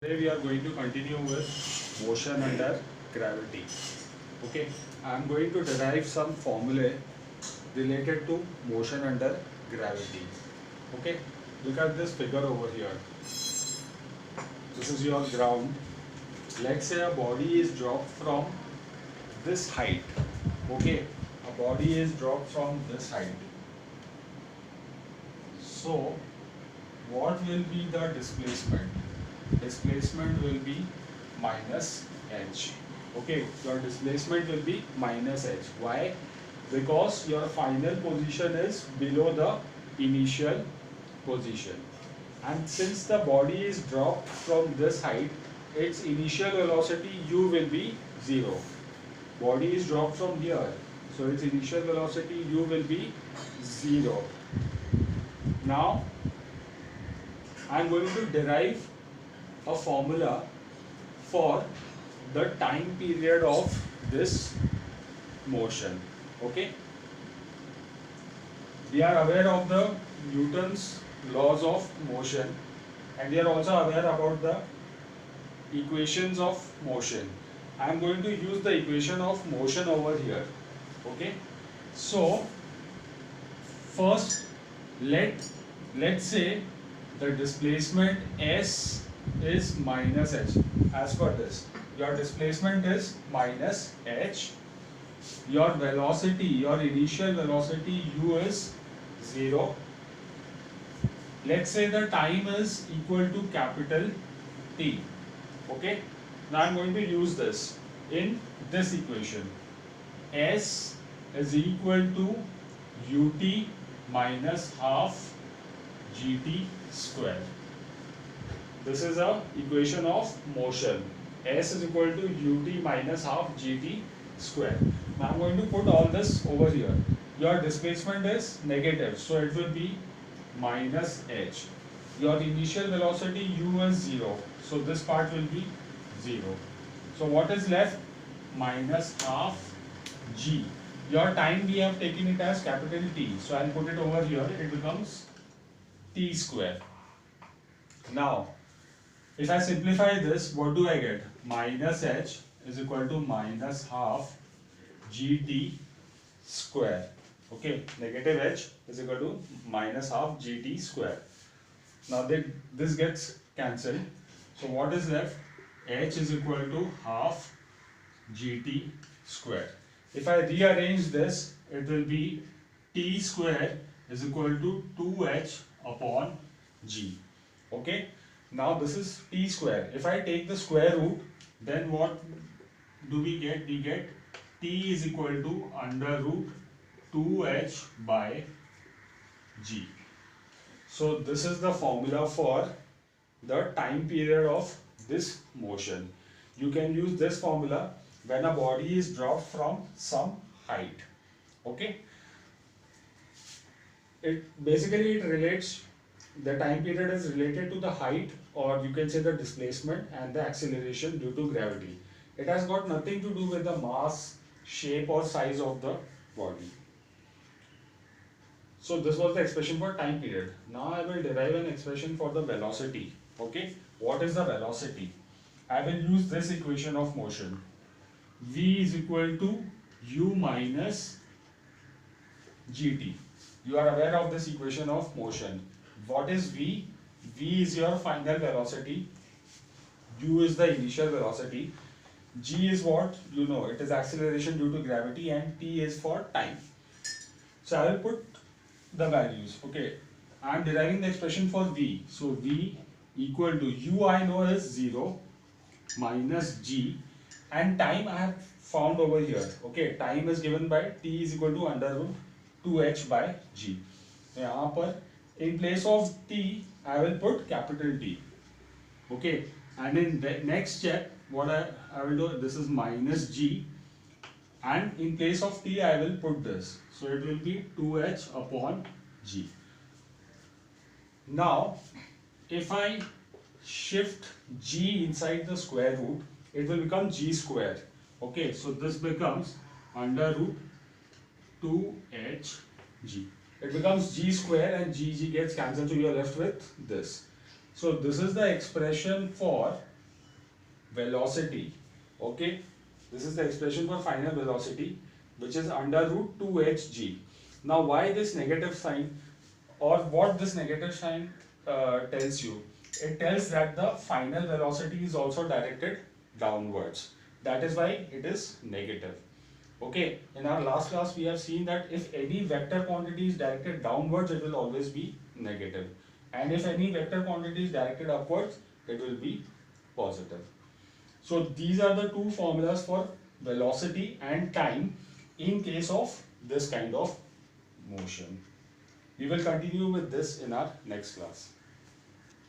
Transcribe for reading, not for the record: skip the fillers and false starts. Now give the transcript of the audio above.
Today we are going to continue with motion under gravity. Okay, I am going to derive some formulae related to motion under gravity. Okay, look at this figure over here. This is your ground. Let's say a body is dropped from this height. Okay, a body is dropped from this height. So, what will be the displacement? Displacement will be minus h. Okay, your displacement will be minus h. Why? Because your final position is below the initial position. And since the body is dropped from this height, its initial velocity u will be 0. Body is dropped from here, so its initial velocity u will be 0. Now, I am going to derive a formula for the time period of this motion. Okay, we are aware of the Newton's laws of motion, and we are also aware about the equations of motion. I am going to use the equation of motion over here. Okay, so first let's say the displacement s is minus h. As per this, your displacement is minus h, your velocity, your initial velocity u is 0. Let's say the time is equal to capital T. Okay, now I'm going to use this in this equation. S is equal to ut minus half gt square. This is a equation of motion. S is equal to ut minus half gt square. Now I'm going to put all this over here. Your displacement is negative, so it will be minus h. Your initial velocity u is 0, so this part will be 0. So what is left? Minus half g. Your time, we have taken it as capital T, so I'll put it over here. It becomes t square. Now, if I simplify this, what do I get? Minus h is equal to minus half gt square. Okay, negative h is equal to minus half gt square. Now this gets cancelled. So what is left? H is equal to half gt square. If I rearrange this, it will be t square is equal to 2h upon g. Okay, now this is t square. If I take the square root, then what do we get? We get t is equal to under root 2h by g. So this is the formula for the time period of this motion. You can use this formula when a body is dropped from some height. Okay, it relates, the time period is related to the height, or you can say the displacement and the acceleration due to gravity. It has got nothing to do with the mass, shape or size of the body. So this was the expression for time period. Now I will derive an expression for the velocity. Okay, what is the velocity? I will use this equation of motion. V is equal to u minus gt. You are aware of this equation of motion. What is V? V is your final velocity, u is the initial velocity, g is what? You know, it is acceleration due to gravity, and t is for time. So I will put the values. Okay, I am deriving the expression for V. So V equal to u I know is 0 minus g, and time I have found over here. Okay, time is given by t is equal to under root 2h by g. यहाँ पर in place of t I will put capital T. Okay, and in the next step what I will do, this is minus g, and in place of t I will put this. So it will be 2h upon g. Now if I shift g inside the square root, it will become g square. Okay, so this becomes under root 2hg. It becomes g square, and g gets cancelled, so you are left with this. So this is the expression for velocity, okay, this is the expression for final velocity, which is under root 2hg. Now why this negative sign, or what this negative sign tells you? It tells that the final velocity is also directed downwards. That is why it is negative. Okay, in our last class we have seen that if any vector quantity is directed downwards, it will always be negative. And if any vector quantity is directed upwards, it will be positive. So these are the two formulas for velocity and time in case of this kind of motion. We will continue with this in our next class.